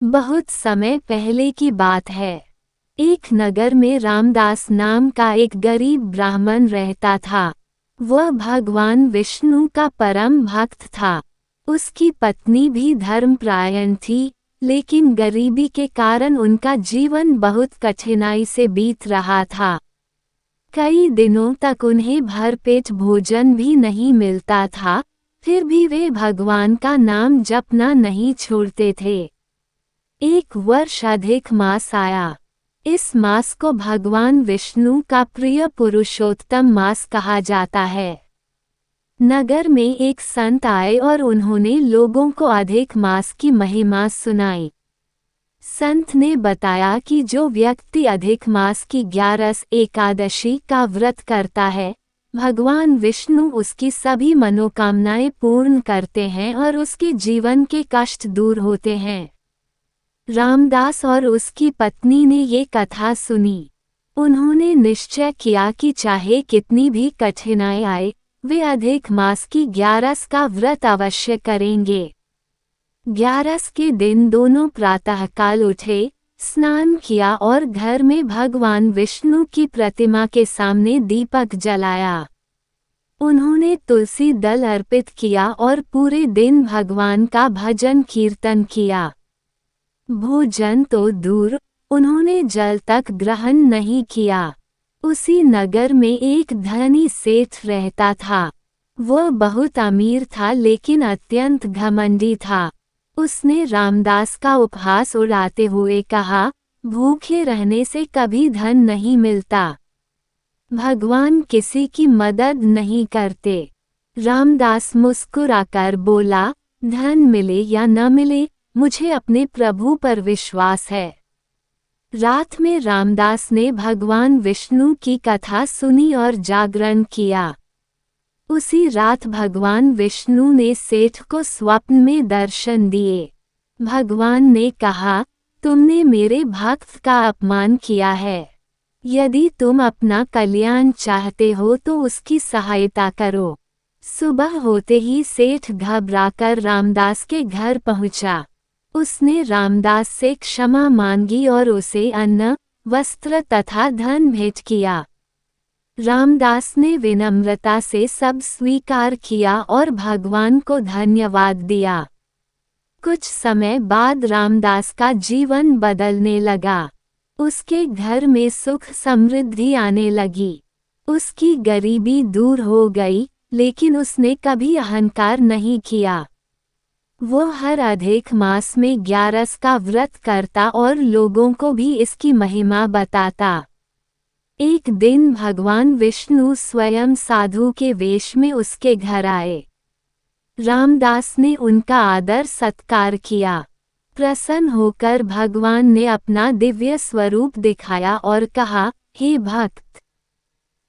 बहुत समय पहले की बात है। एक नगर में रामदास नाम का एक गरीब ब्राह्मण रहता था। वह भगवान विष्णु का परम भक्त था। उसकी पत्नी भी धर्मपरायण थी, लेकिन गरीबी के कारण उनका जीवन बहुत कठिनाई से बीत रहा था। कई दिनों तक उन्हें भरपेट भोजन भी नहीं मिलता था, फिर भी वे भगवान का नाम जपना नहीं छोड़ते थे। एक वर्ष अधिक मास आया। इस मास को भगवान विष्णु का प्रिय पुरुषोत्तम मास कहा जाता है। नगर में एक संत आए और उन्होंने लोगों को अधिक मास की महिमा सुनाई। संत ने बताया कि जो व्यक्ति अधिक मास की 11 एकादशी का व्रत करता है, भगवान विष्णु उसकी सभी मनोकामनाएं पूर्ण करते हैं और उसके जीवन के कष्ट दूर होते हैं। रामदास और उसकी पत्नी ने ये कथा सुनी। उन्होंने निश्चय किया कि चाहे कितनी भी कठिनाई आए, वे अधिक मास की 11 का व्रत अवश्य करेंगे। 11 के दिन दोनों प्रातःकाल उठे, स्नान किया और घर में भगवान विष्णु की प्रतिमा के सामने दीपक जलाया। उन्होंने तुलसी दल अर्पित किया और पूरे दिन भगवान का भजन कीर्तन किया। भोजन तो दूर, उन्होंने जल तक ग्रहण नहीं किया। उसी नगर में एक धनी सेठ रहता था। वह बहुत अमीर था लेकिन अत्यंत घमंडी था। उसने रामदास का उपहास उड़ाते हुए कहा, भूखे रहने से कभी धन नहीं मिलता। भगवान किसी की मदद नहीं करते। रामदास मुस्कुराकर बोला, धन मिले या न मिले, मुझे अपने प्रभु पर विश्वास है। रात में रामदास ने भगवान विष्णु की कथा सुनी और जागरण किया। उसी रात भगवान विष्णु ने सेठ को स्वप्न में दर्शन दिए। भगवान ने कहा, तुमने मेरे भक्त का अपमान किया है। यदि तुम अपना कल्याण चाहते हो तो उसकी सहायता करो। सुबह होते ही सेठ घबराकर रामदास के घर पहुंचा। उसने रामदास से क्षमा मांगी और उसे अन्न, वस्त्र तथा धन भेंट किया। रामदास ने विनम्रता से सब स्वीकार किया और भगवान को धन्यवाद दिया। कुछ समय बाद रामदास का जीवन बदलने लगा। उसके घर में सुख समृद्धि आने लगी। उसकी गरीबी दूर हो गई, लेकिन उसने कभी अहंकार नहीं किया। वो हर अधिक मास में 11 का व्रत करता और लोगों को भी इसकी महिमा बताता। एक दिन भगवान विष्णु स्वयं साधु के वेश में उसके घर आए। रामदास ने उनका आदर सत्कार किया। प्रसन्न होकर भगवान ने अपना दिव्य स्वरूप दिखाया और कहा, हे भक्त,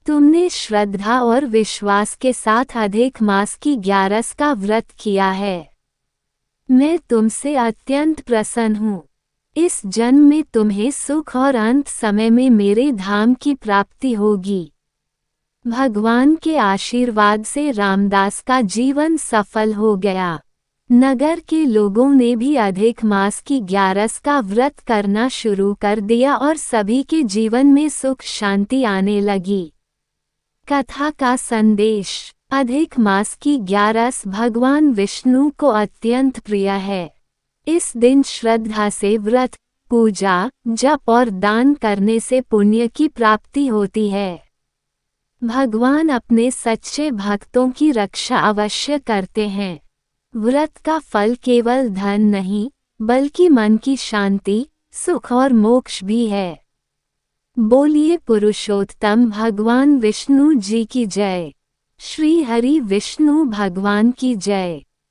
तुमने श्रद्धा और विश्वास के साथ अधिक मास की 11 का व्रत किया है। मैं तुमसे अत्यंत प्रसन्न हूँ। इस जन्म में तुम्हें सुख और अंत समय में मेरे धाम की प्राप्ति होगी। भगवान के आशीर्वाद से रामदास का जीवन सफल हो गया। नगर के लोगों ने भी अधिक मास की 11 का व्रत करना शुरू कर दिया और सभी के जीवन में सुख शांति आने लगी। कथा का संदेश। अधिक मास की 11 भगवान विष्णु को अत्यंत प्रिय है। इस दिन श्रद्धा से व्रत, पूजा, जप और दान करने से पुण्य की प्राप्ति होती है। भगवान अपने सच्चे भक्तों की रक्षा अवश्य करते हैं। व्रत का फल केवल धन नहीं, बल्कि मन की शांति, सुख और मोक्ष भी है। बोलिए पुरुषोत्तम भगवान विष्णु जी की जय। श्री हरि विष्णु भगवान की जय।